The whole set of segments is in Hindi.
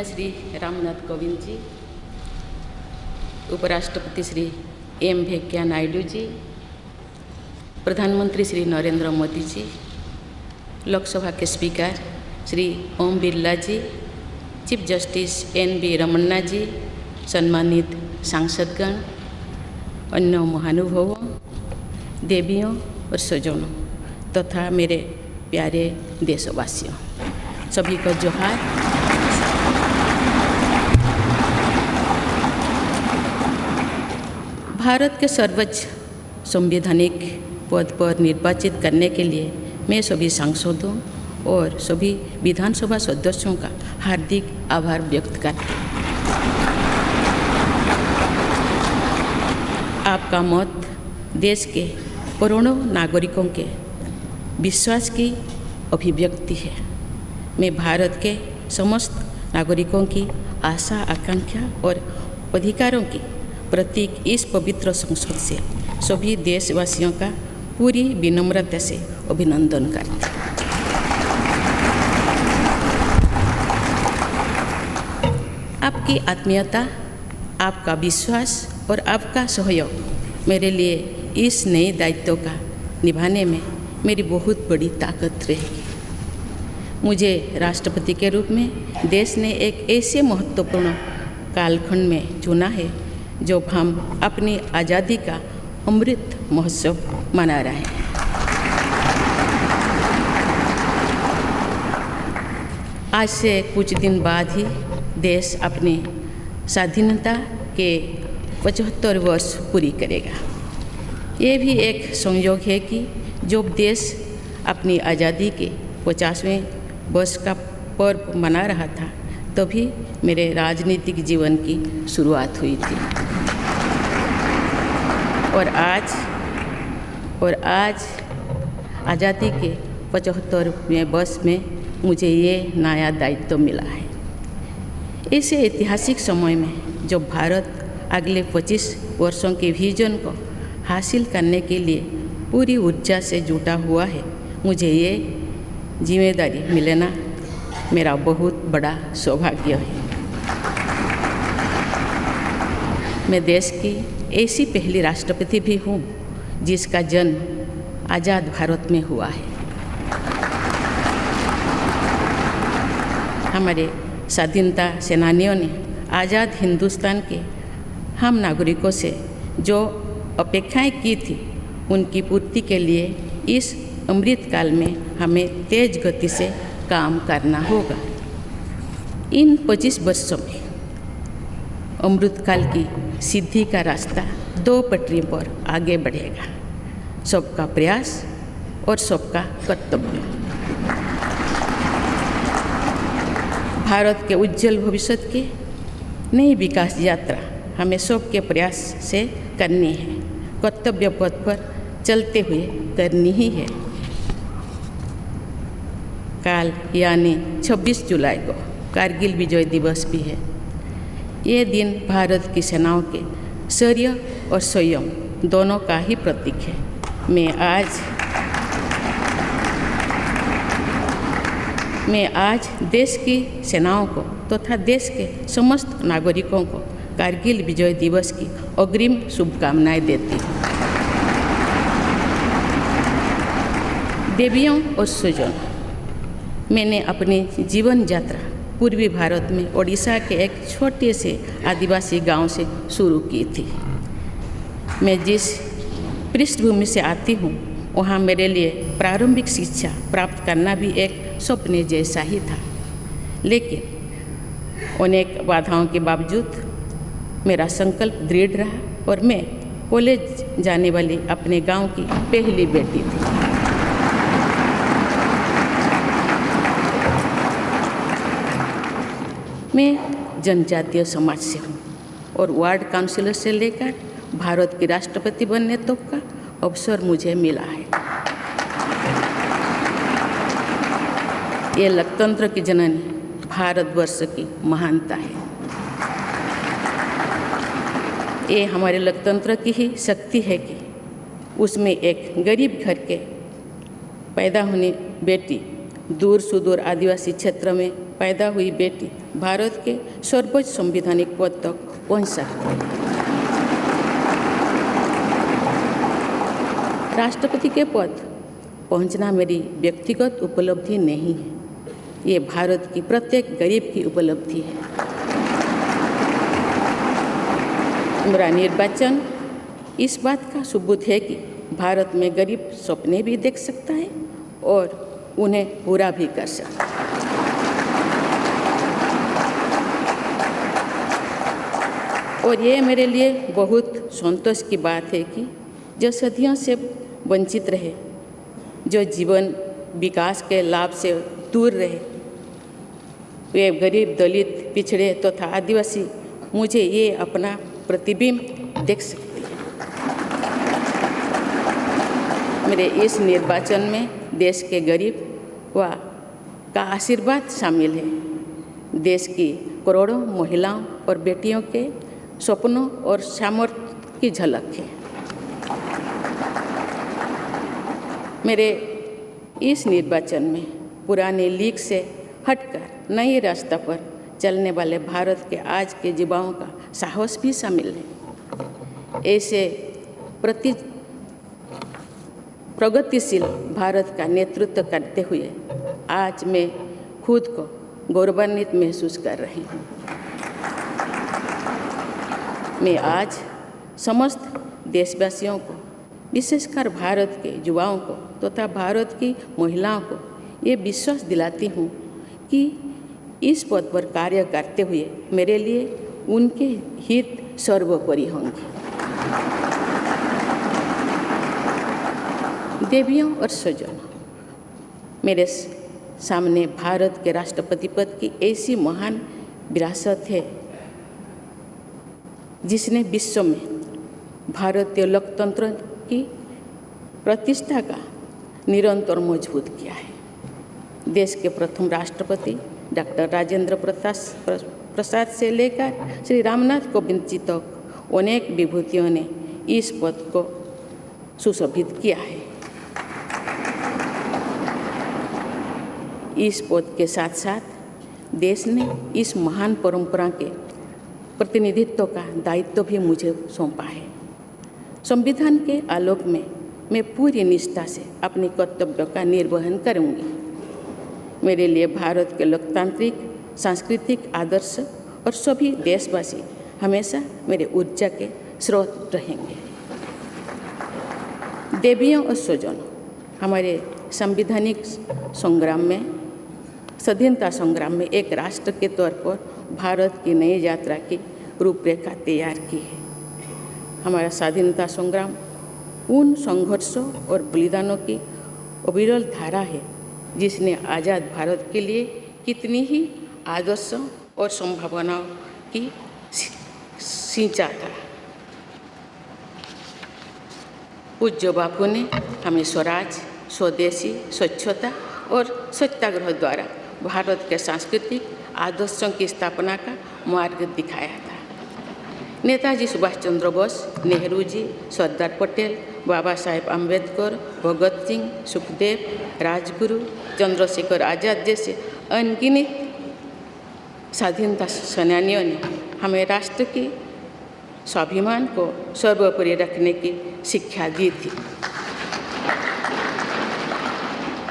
माननीय श्री रामनाथ कोविंद जी, उपराष्ट्रपति श्री एम वेंकैया नायडू जी, प्रधानमंत्री श्री नरेंद्र मोदी जी, लोकसभा के स्पीकर श्री ओम बिरला जी, चीफ जस्टिस एन.वी. रमन्ना जी, सम्मानित सांसदगण, अन्य महानुभावों, देवियों और स्वजनों तथा मेरे प्यारे देशवासियों, सभी को जोहार। भारत के सर्वोच्च संवैधानिक पद पर निर्वाचित करने के लिए मैं सभी सांसदों और सभी विधानसभा सदस्यों का हार्दिक आभार व्यक्त करती हूँ। आपका मत देश के करोड़ों नागरिकों के विश्वास की अभिव्यक्ति है। मैं भारत के समस्त नागरिकों की आशा, आकांक्षा और अधिकारों की प्रतीक इस पवित्र संसद से सभी देशवासियों का पूरी विनम्रता से अभिनंदन करती हूँ। आपकी आत्मीयता, आपका विश्वास और आपका सहयोग मेरे लिए इस नए दायित्व का निभाने में मेरी बहुत बड़ी ताकत रहेगी। मुझे राष्ट्रपति के रूप में देश ने एक ऐसे महत्वपूर्ण कालखंड में चुना है जब हम अपनी आज़ादी का अमृत महोत्सव मना रहे हैं। आज से कुछ दिन बाद ही देश अपनी स्वाधीनता के 75 वर्ष पूरी करेगा। ये भी एक संयोग है कि जब देश अपनी आज़ादी के 50वें वर्ष का पर्व मना रहा था तभी मेरे राजनीतिक जीवन की शुरुआत हुई थी। और आज आज़ादी के 75वें वर्ष में मुझे ये नया दायित्व मिला है। ऐसे ऐतिहासिक समय में जब भारत अगले 25 वर्षों के विजन को हासिल करने के लिए पूरी ऊर्जा से जुटा हुआ है, मुझे ये जिम्मेदारी मिलना मेरा बहुत बड़ा सौभाग्य है। मैं देश की ऐसी पहली राष्ट्रपति भी हूँ जिसका जन्म आज़ाद भारत में हुआ है। हमारे स्वाधीनता सेनानियों ने आज़ाद हिंदुस्तान के हम नागरिकों से जो अपेक्षाएं की थी उनकी पूर्ति के लिए इस अमृत काल में हमें तेज गति से काम करना होगा। इन 25 वर्षों में अमृत काल की सिद्धि का रास्ता 2 पटरी पर आगे बढ़ेगा, सबका प्रयास और सबका कर्तव्य। भारत के उज्जवल भविष्य की नई विकास यात्रा हमें सबके प्रयास से करनी है, कर्तव्य पथ पर चलते हुए करनी ही है। कल यानी 26 जुलाई को कारगिल विजय दिवस भी है। ये दिन भारत की सेनाओं के शौर्य और संयम दोनों का ही प्रतीक है। मैं आज देश की सेनाओं को तथा देश के समस्त नागरिकों को कारगिल विजय दिवस की अग्रिम शुभकामनाएं देती हूँ। देवियों और स्वजनों, मैंने अपनी जीवन यात्रा पूर्वी भारत में ओडिशा के एक छोटे से आदिवासी गांव से शुरू की थी। मैं जिस पृष्ठभूमि से आती हूँ वहाँ मेरे लिए प्रारंभिक शिक्षा प्राप्त करना भी एक सपने जैसा ही था, लेकिन अनेक बाधाओं के बावजूद मेरा संकल्प दृढ़ रहा और मैं कॉलेज जाने वाली अपने गांव की पहली बेटी थी। मैं जनजातीय समाज से हूँ और वार्ड काउंसिलर से लेकर भारत की राष्ट्रपति बनने तक का अवसर मुझे मिला है। ये लोकतंत्र की जननी भारतवर्ष की महानता है। ये हमारे लोकतंत्र की ही शक्ति है कि उसमें एक गरीब घर के पैदा होने बेटी, दूर सुदूर आदिवासी क्षेत्र में पैदा हुई बेटी भारत के सर्वोच्च संवैधानिक पद तक पहुंच सकते हैं। राष्ट्रपति के पद पहुंचना मेरी व्यक्तिगत उपलब्धि नहीं है, ये भारत की प्रत्येक गरीब की उपलब्धि है। मेरा निर्वाचन इस बात का सबूत है कि भारत में गरीब सपने भी देख सकता है और उन्हें पूरा भी कर सकता है। और ये मेरे लिए बहुत संतोष की बात है कि जो सदियों से वंचित रहे, जो जीवन विकास के लाभ से दूर रहे, वे गरीब, दलित, पिछड़े तथा आदिवासी मुझे ये अपना प्रतिबिंब देख सकते हैं। मेरे इस निर्वाचन में देश के गरीब व का आशीर्वाद शामिल है। देश की करोड़ों महिलाओं और बेटियों के सपनों और सामर्थ्य की झलक है। मेरे इस निर्वाचन में पुराने लीग से हटकर नए रास्ते पर चलने वाले भारत के आज के युवाओं का साहस भी शामिल है। ऐसे प्रगतिशील भारत का नेतृत्व करते हुए आज मैं खुद को गौरवान्वित महसूस कर रही हूँ। मैं आज समस्त देशवासियों को, विशेषकर भारत के युवाओं को तथा भारत की महिलाओं को ये विश्वास दिलाती हूँ कि इस पद पर कार्य करते हुए मेरे लिए उनके हित सर्वोपरि होंगे। देवियों और स्वजनों, मेरे सामने भारत के राष्ट्रपति पद की ऐसी महान विरासत है जिसने विश्व में भारतीय लोकतंत्र की प्रतिष्ठा का निरंतर मजबूत किया है। देश के प्रथम राष्ट्रपति डॉक्टर राजेंद्र प्रसाद से लेकर श्री रामनाथ कोविंद जी तक अनेक विभूतियों ने इस पद को सुशोभित किया है। इस पद के साथ साथ देश ने इस महान परंपरा के प्रतिनिधित्व का दायित्व भी मुझे सौंपा है। संविधान के आलोक में मैं पूरी निष्ठा से अपने कर्तव्यों का निर्वहन करूंगी। मेरे लिए भारत के लोकतांत्रिक सांस्कृतिक आदर्श और सभी देशवासी हमेशा मेरे ऊर्जा के स्रोत रहेंगे। देवियों और स्वजनों, हमारे संवैधानिक संग्राम में, स्वाधीनता संग्राम में एक राष्ट्र के तौर पर भारत की नई यात्रा की रूपरेखा तैयार की है। हमारा स्वाधीनता संग्राम उन संघर्षों और बलिदानों की अविरल धारा है जिसने आज़ाद भारत के लिए कितनी ही आदर्शों और संभावनाओं की सिंचा था। पूज्य बापू ने हमें स्वराज, स्वदेशी, स्वच्छता और सत्याग्रह द्वारा भारत के सांस्कृतिक आदर्शों की स्थापना का मार्ग दिखाया था। नेताजी सुभाष चंद्र बोस, नेहरू जी, सरदार पटेल, बाबा साहेब अम्बेडकर, भगत सिंह, सुखदेव, राजगुरु, चंद्रशेखर आज़ाद जैसे अनगिनत स्वाधीनता सेनानियों ने हमें राष्ट्र की स्वाभिमान को सर्वोपरि रखने की शिक्षा दी थी।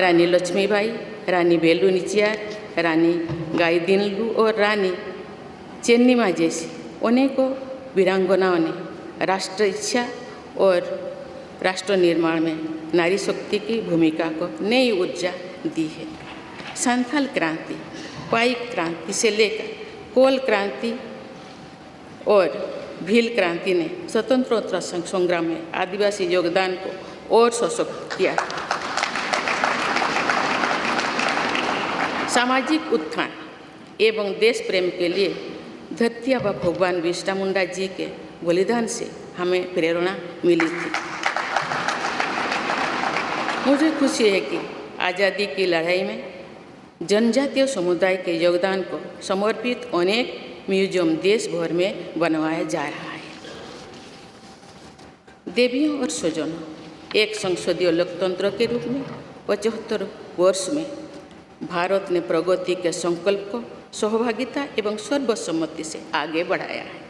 रानी लक्ष्मीबाई, रानी वेलु नाचियार, रानी गाईदिन्लु और रानी चेन्निमा जैसी अनेकों वीरांगनाओं ने राष्ट्र इच्छा और राष्ट्र निर्माण में नारी शक्ति की भूमिका को नई ऊर्जा दी है। संथाल क्रांति, पाइक क्रांति से लेकर कोल क्रांति और भील क्रांति ने स्वतंत्रता संग्राम में आदिवासी योगदान को और सशक्त किया। सामाजिक उत्थान एवं देश प्रेम के लिए धरती आबा भगवान बिरसा मुंडा जी के बलिदान से हमें प्रेरणा मिली थी। मुझे खुशी है कि आज़ादी की लड़ाई में जनजातीय समुदाय के योगदान को समर्पित अनेक म्यूजियम देश भर में बनवाया जा रहा है। देवियों और स्वजनों, एक संसदीय लोकतंत्र के रूप में 75 वर्ष में भारत ने प्रगति के संकल्प को सहभागिता एवं सर्वसम्मति से आगे बढ़ाया है।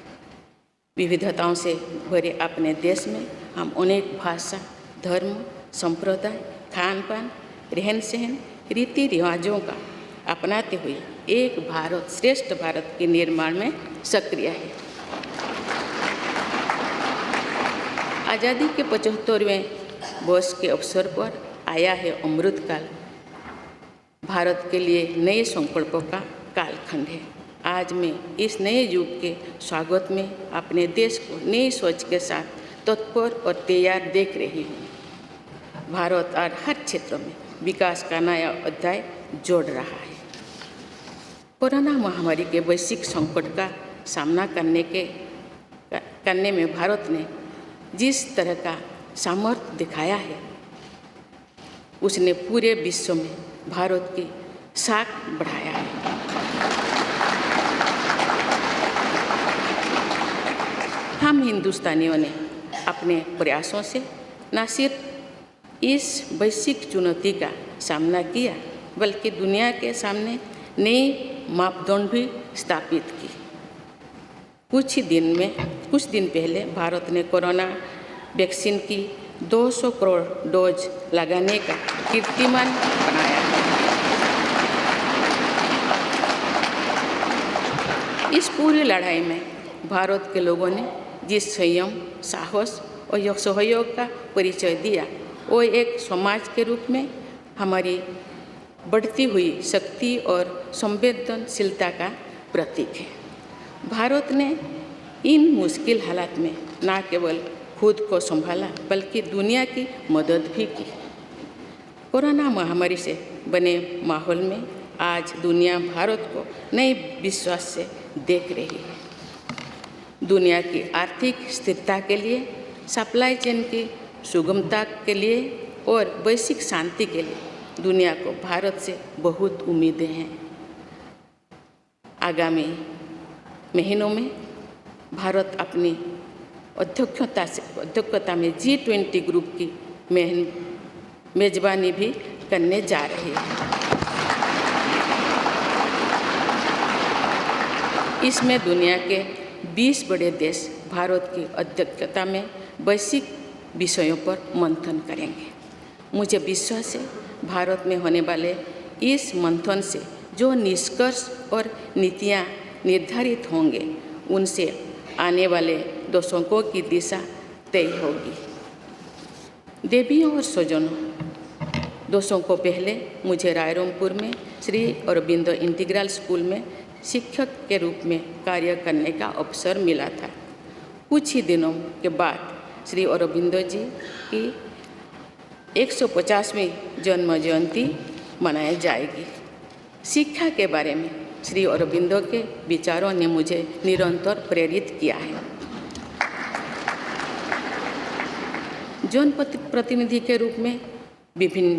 विविधताओं से भरे अपने देश में हम अनेक भाषा, धर्म, संप्रदाय, खान पान, रहन सहन, रीति रिवाजों का अपनाते हुए एक भारत श्रेष्ठ भारत के निर्माण में सक्रिय है। आज़ादी के 75वें वर्ष के अवसर पर आया है अमृतकाल। भारत के लिए नए संकल्पों का कालखंड है। आज मैं इस नए युग के स्वागत में अपने देश को नई सोच के साथ तत्पर और तैयार देख रही हूँ। भारत आज हर क्षेत्र में विकास का नया अध्याय जोड़ रहा है। कोरोना महामारी के वैश्विक संकट का सामना करने में भारत ने जिस तरह का सामर्थ्य दिखाया है, उसने पूरे विश्व में भारत की साख बढ़ाया है। हम हिंदुस्तानियों ने अपने प्रयासों से न सिर्फ इस वैश्विक चुनौती का सामना किया, बल्कि दुनिया के सामने नए मापदंड भी स्थापित की। कुछ दिन पहले भारत ने कोरोना वैक्सीन की 200 करोड़ डोज लगाने का कीर्तिमान बनाया। इस पूरी लड़ाई में भारत के लोगों ने जिस संयम, साहस और सहयोग का परिचय दिया, वो एक समाज के रूप में हमारी बढ़ती हुई शक्ति और संवेदनशीलता का प्रतीक है। भारत ने इन मुश्किल हालात में न केवल खुद को संभाला, बल्कि दुनिया की मदद भी की। कोरोना महामारी से बने माहौल में आज दुनिया भारत को नए विश्वास से देख रही है। दुनिया की आर्थिक स्थिरता के लिए, सप्लाई चेन की सुगमता के लिए और वैश्विक शांति के लिए दुनिया को भारत से बहुत उम्मीदें हैं। आगामी महीनों में भारत अपनी अध्यक्षता में G20 ग्रुप की मेजबानी भी करने जा रही है। इसमें दुनिया के 20 बड़े देश भारत की अध्यक्षता में वैश्विक विषयों पर मंथन करेंगे। मुझे विश्वास है भारत में होने वाले इस मंथन से जो निष्कर्ष और नीतियाँ निर्धारित होंगे, उनसे आने वाले दशकों की दिशा तय होगी। देवियों और स्वजनों, दशकों पहले मुझे रायरंगपुर में श्री अरबिंदो इंटीग्रल स्कूल में शिक्षक के रूप में कार्य करने का अवसर मिला था। कुछ ही दिनों के बाद श्री अरबिंदो जी की 150वीं जन्म जयंती मनाई जाएगी। शिक्षा के बारे में श्री अरबिंदो के विचारों ने मुझे निरंतर प्रेरित किया है। जनप्रतिनिधि के रूप में विभिन्न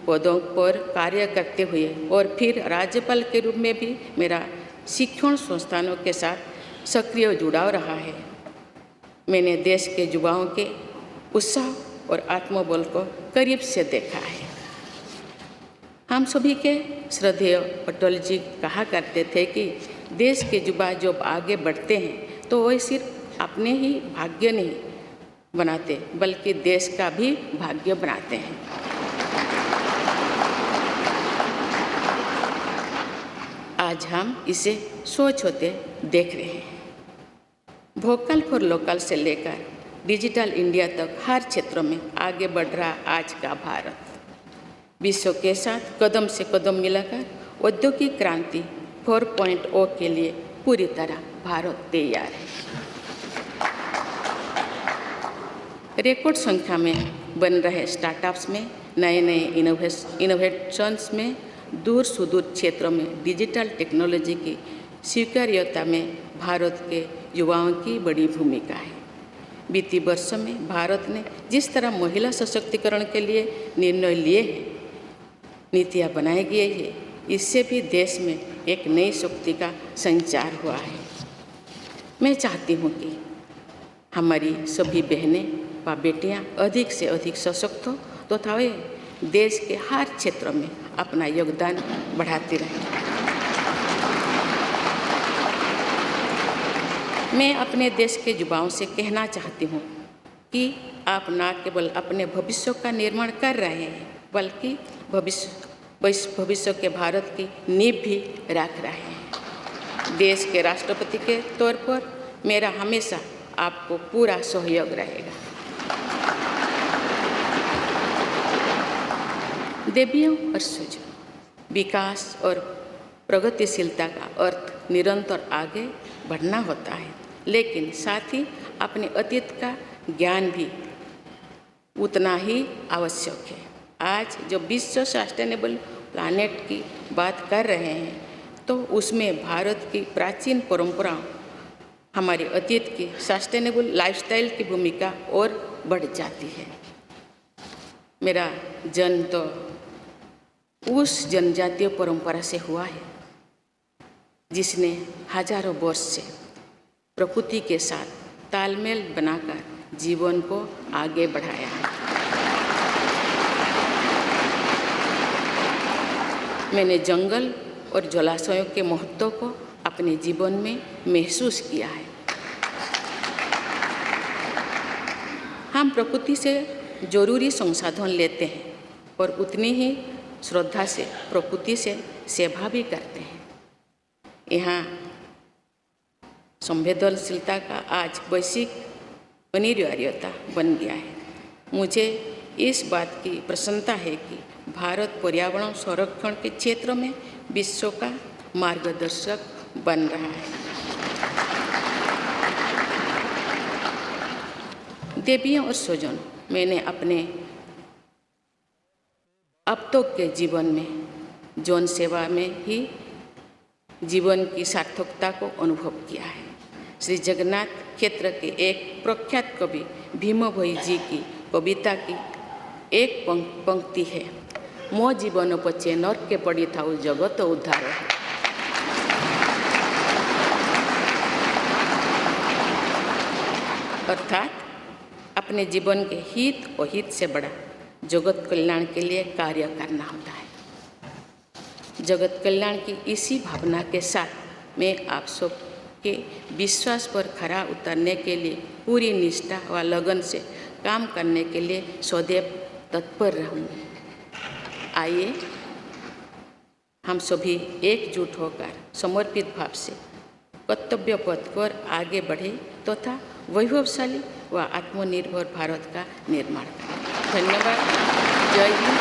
पदों पर कार्य करते हुए और फिर राज्यपाल के रूप में भी मेरा शिक्षण संस्थानों के साथ सक्रिय जुड़ाव रहा है। मैंने देश के युवाओं के उत्साह और आत्मबल को करीब से देखा है। हम सभी के श्रद्धेय अटल जी कहा करते थे कि देश के युवा जब आगे बढ़ते हैं तो वे सिर्फ अपने ही भाग्य नहीं बनाते, बल्कि देश का भी भाग्य बनाते हैं। आज हम इसे सोच होते देख रहे हैं। वोकल फॉर लोकल से लेकर डिजिटल इंडिया तक हर क्षेत्र में आगे बढ़ रहा आज का भारत, विश्व के साथ कदम से कदम मिलाकर औद्योगिक क्रांति 4.0 के लिए पूरी तरह भारत तैयार है। रिकॉर्ड संख्या में बन रहे स्टार्टअप्स में, नए नए इनोवेशंस में, दूर सुदूर क्षेत्रों में डिजिटल टेक्नोलॉजी की स्वीकार्यता में भारत के युवाओं की बड़ी भूमिका है। बीती वर्षों में भारत ने जिस तरह महिला सशक्तिकरण के लिए निर्णय लिए हैं, नीतियाँ बनाई गई है, इससे भी देश में एक नई शक्ति का संचार हुआ है। मैं चाहती हूँ कि हमारी सभी बहनें व बेटियाँ अधिक से अधिक सशक्त हो तथा वे देश के हर क्षेत्र में अपना योगदान बढ़ाती रहें। मैं अपने देश के युवाओं से कहना चाहती हूँ कि आप न केवल अपने भविष्य का निर्माण कर रहे हैं, बल्कि भविष्य के भारत की नींव भी रख रहे हैं। देश के राष्ट्रपति के तौर पर मेरा हमेशा आपको पूरा सहयोग रहेगा। देवियों और सूर्यों, विकास और प्रगतिशीलता का अर्थ निरंतर आगे बढ़ना होता है, लेकिन साथ ही अपने अतीत का ज्ञान भी उतना ही आवश्यक है। आज जब विश्व सस्टेनेबल प्लानेट की बात कर रहे हैं, तो उसमें भारत की प्राचीन परंपराओं, हमारे अतीत की सस्टेनेबल लाइफस्टाइल की भूमिका और बढ़ जाती है। मेरा जन्म तो उस जनजातीय परंपरा से हुआ है जिसने हजारों वर्ष से प्रकृति के साथ तालमेल बनाकर जीवन को आगे बढ़ाया है। मैंने जंगल और जलाशयों के महत्व को अपने जीवन में महसूस किया है। हम प्रकृति से जरूरी संसाधन लेते हैं और उतनी ही श्रद्धा से प्रकृति से सेवा भी करते हैं। यहाँ संवेदनशीलता का आज वैश्विक अनिवार्यता बन गया है। मुझे इस बात की प्रसन्नता है कि भारत पर्यावरण संरक्षण के क्षेत्र में विश्व का मार्गदर्शक बन रहा है। देवियों और स्वजनों, मैंने अपने अब तक के जीवन में जन सेवा में ही जीवन की सार्थकता को अनुभव किया है। श्री जगन्नाथ क्षेत्र के एक प्रख्यात कवि भीम भोई जी की कविता की एक पंक्ति है, मो जीवन पचे नर्क के पड़ी थाउ जगत उद्धार। अर्थात अपने जीवन के हित और हित से बड़ा जगत कल्याण के लिए कार्य करना होता है। जगत कल्याण की इसी भावना के साथ मैं आप सब के विश्वास पर खरा उतरने के लिए पूरी निष्ठा व लगन से काम करने के लिए सदैव तत्पर रहूँगी। आइए हम सभी एकजुट होकर समर्पित भाव से कर्तव्य पथ पर आगे बढ़े तथा वैभवशाली व आत्मनिर्भर भारत का निर्माण करें। धन्यवाद। जय हिंद।